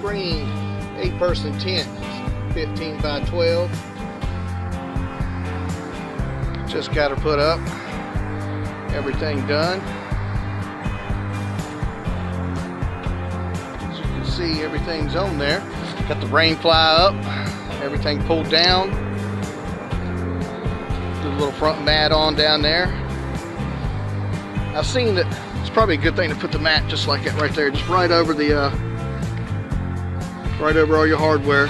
screened 8-person tent, 15 by 12. Just got her put up. Everything done. As you can see, everything's on there. Got the rainfly up. Everything pulled down. The little front mat on down there. I've seen that it's probably a good thing to put the mat just like that right there, just right over the right over all your hardware,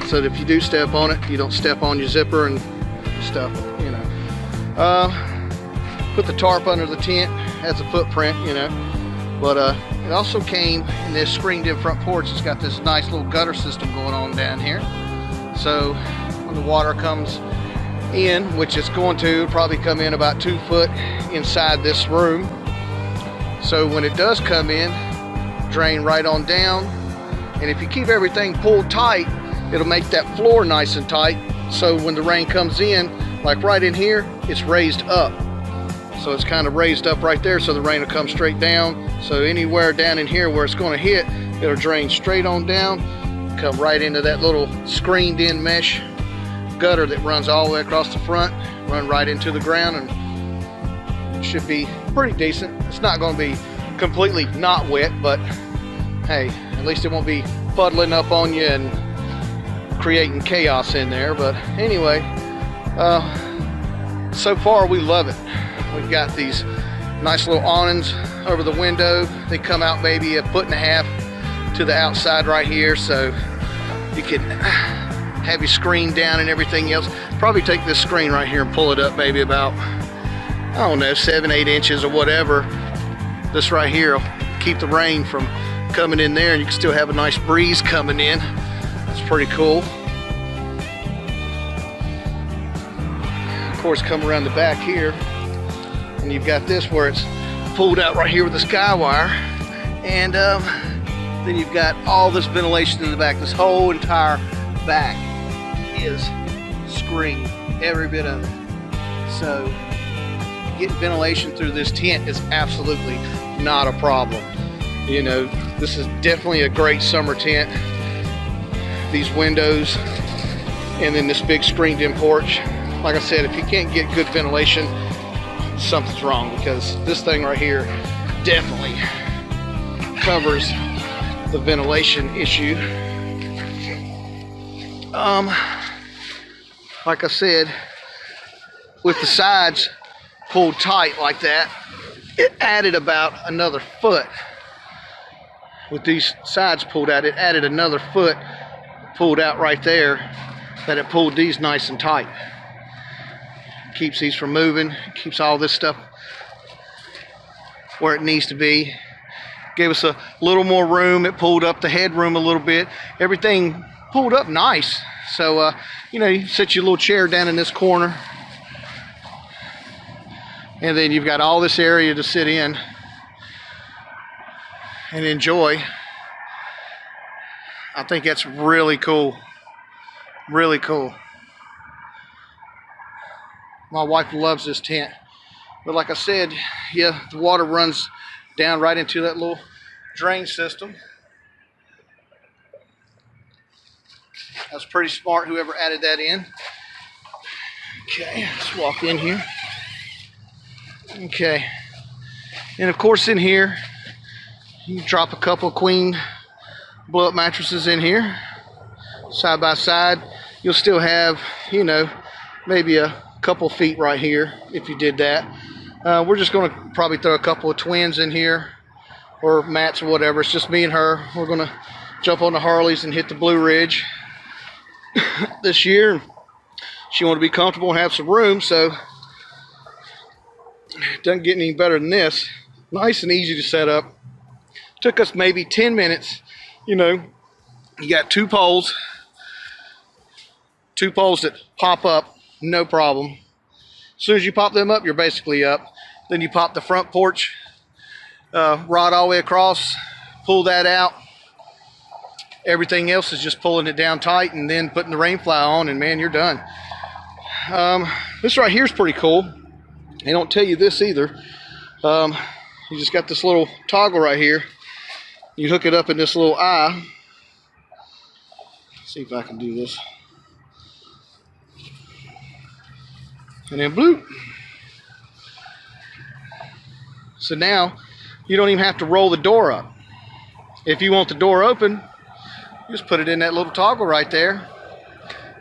so that if you do step on it, you don't step on your zipper and stuff, you know. Put the tarp under the tent, has a footprint, you know, but it also came in this screened in front porch. It's got this nice little gutter system going on down here, so when the water comes in, which it's going to probably come in about 2 foot inside this room, so when it does come in, drain right on down. And if you keep everything pulled tight, it'll make that floor nice and tight, so when the rain comes in, like right in here, it's raised up. So it's kind of raised up right there, so the rain will come straight down. So anywhere down in here where it's going to hit, it'll drain straight on down, come right into that little screened in mesh gutter that runs all the way across the front, run right into the ground, and it should be pretty decent. It's not going to be completely not wet, but hey, at least it won't be puddling up on you and creating chaos in there. But anyway, so far we love it. We've got these nice little awnings over the window. They come out maybe 1.5 foot to the outside right here, so you can have your screen down and everything else. Probably take this screen right here and pull it up maybe about, I don't know, 7-8 inches or whatever. This right here will keep the rain from coming in there, and you can still have a nice breeze coming in. It's pretty cool. Of course, come around the back here, and you've got this where it's pulled out right here with the sky wire, and then you've got all this ventilation in the back. This whole entire back is screened, every bit of it. So getting ventilation through this tent is absolutely not a problem. You know, this is definitely a great summer tent. These windows and then this big screened in porch. Like I said, if you can't get good ventilation, something's wrong, because this thing right here definitely covers the ventilation issue. Like I said, with the sides pulled tight like that, it added about another foot. With these sides pulled out, it added another foot pulled out right there, that it pulled these nice and tight. Keeps these from moving, keeps all this stuff where it needs to be. Gave us a little more room. It pulled up the headroom a little bit. Everything pulled up nice. So, you know, you set your little chair down in this corner, and then you've got all this area to sit in and enjoy. I think that's really cool. Really cool. My wife loves this tent. But like I said, yeah, the water runs down right into that little drain system. That's pretty smart, whoever added that in. Okay, let's walk in here. Okay, and of course in here, you can drop a couple of queen blow-up mattresses in here, side by side. You'll still have, you know, maybe a couple feet right here if you did that. We're just going to probably throw a couple of twins in here, or mats or whatever. It's just me and her. We're going to jump on the Harleys and hit the Blue Ridge this year. She wanted to be comfortable and have some room, so it doesn't get any better than this. Nice and easy to set up. Took us maybe 10 minutes. You know, you got two poles that pop up, no problem. As soon as you pop them up, you're basically up. Then you pop the front porch rod all the way across, pull that out. Everything else is just pulling it down tight and then putting the rainfly on, and man, you're done. This right here is pretty cool. They don't tell you this either. You just got this little toggle right here. You hook it up in this little eye, See if I can do this. And then bloop. So now you don't even have to roll the door up. If you want the door open, just put it in that little toggle right there.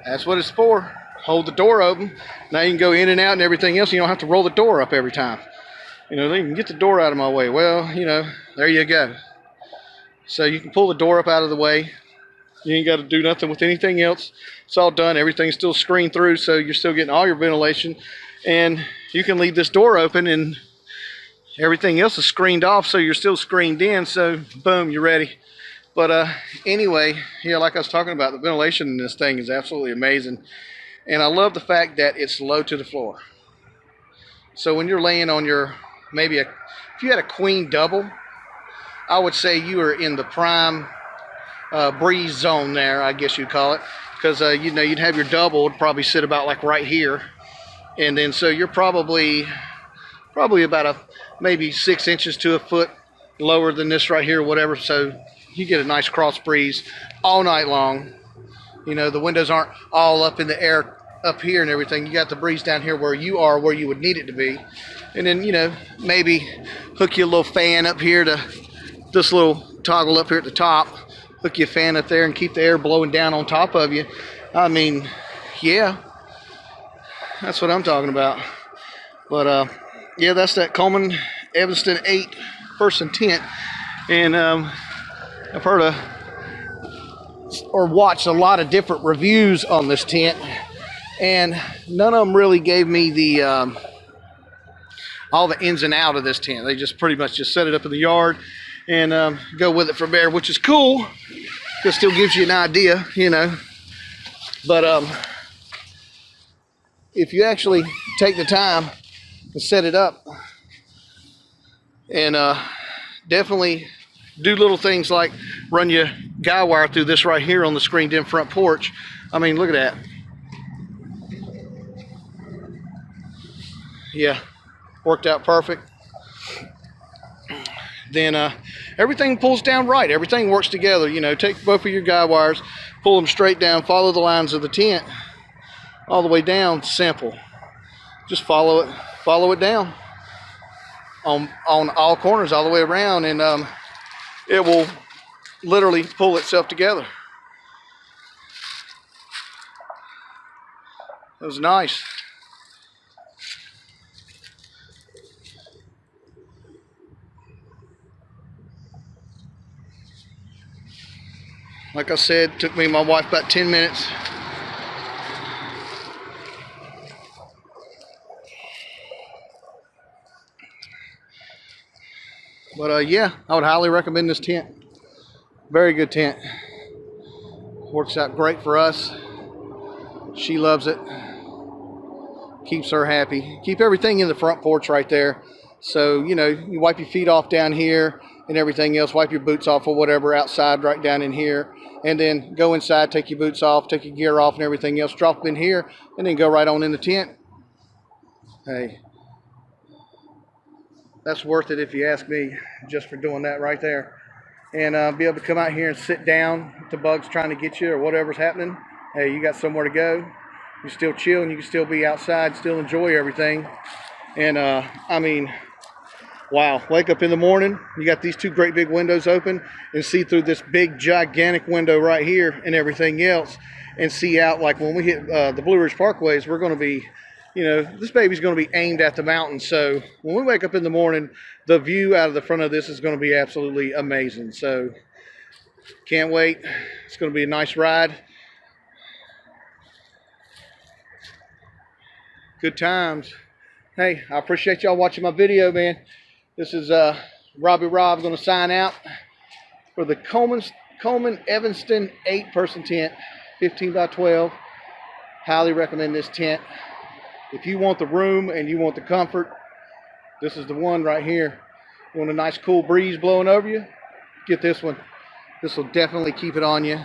That's what it's for. Hold the door open. Now you can go in and out and everything else. You don't have to roll the door up every time. You know, you can get the door out of my way. Well, you know, there you go. So you can pull the door up out of the way. You ain't got to do nothing with anything else. It's all done. Everything's still screened through, so you're still getting all your ventilation. And you can leave this door open and everything else is screened off, so you're still screened in. So boom, you're ready. But anyway, yeah, like I was talking about, the ventilation in this thing is absolutely amazing. And I love the fact that it's low to the floor. So when you're laying on your, if you had a queen double, I would say you are in the prime breeze zone there, I guess you'd call it. Because, you know, you'd have your double, would probably sit about like right here. And then so you're probably about maybe 6 inches to a foot lower than this right here or whatever. So you get a nice cross breeze all night long. You know, the windows aren't all up in the air up here and everything. You got the breeze down here where you are, where you would need it to be. And then, you know, maybe hook you a little fan up here to this little toggle up here at the top. Hook you a fan up there and keep the air blowing down on top of you. I mean, yeah, that's what I'm talking about. But yeah, that's that Coleman Evanston 8-person tent. And I've heard or watched a lot of different reviews on this tent, and none of them really gave me the all the ins and out of this tent. They just pretty much just set it up in the yard and go with it from there, which is cool. It still gives you an idea, you know. But if you actually take the time to set it up and definitely do little things like run your guy wire through this right here on the screened in front porch. I mean, look at that. Yeah, worked out perfect. Then everything pulls down right. Everything works together. You know, take both of your guy wires, pull them straight down, follow the lines of the tent all the way down. Simple. Just follow it down on all corners all the way around, and it will literally pull itself together. It was nice. Like I said, it took me and my wife about 10 minutes. But yeah, I would highly recommend this tent. Very good tent. Works out great for us. She loves it. Keeps her happy. Keep everything in the front porch right there. So, you know, you wipe your feet off down here and everything else. Wipe your boots off or whatever outside right down in here. And then go inside, take your boots off, take your gear off and everything else. Drop them in here and then go right on in the tent. Hey, that's worth it if you ask me, just for doing that right there. And be able to come out here and sit down if the bug's trying to get you or whatever's happening. Hey, you got somewhere to go. You still chill and you can still be outside, still enjoy everything. And I mean, wow, wake up in the morning, you got these two great big windows open and see through this big gigantic window right here and everything else, and see out. Like when we hit the Blue Ridge Parkways, we're going to be, you know, this baby's going to be aimed at the mountain. So when we wake up in the morning, the view out of the front of this is going to be absolutely amazing. So can't wait. It's going to be a nice ride. Good times. Hey, I appreciate y'all watching my video, man. This is Robbie Rob going to sign out for the Coleman Evanston 8-person tent, 15 by 12. Highly recommend this tent. If you want the room and you want the comfort, this is the one right here. You want a nice cool breeze blowing over you? Get this one. This will definitely keep it on you.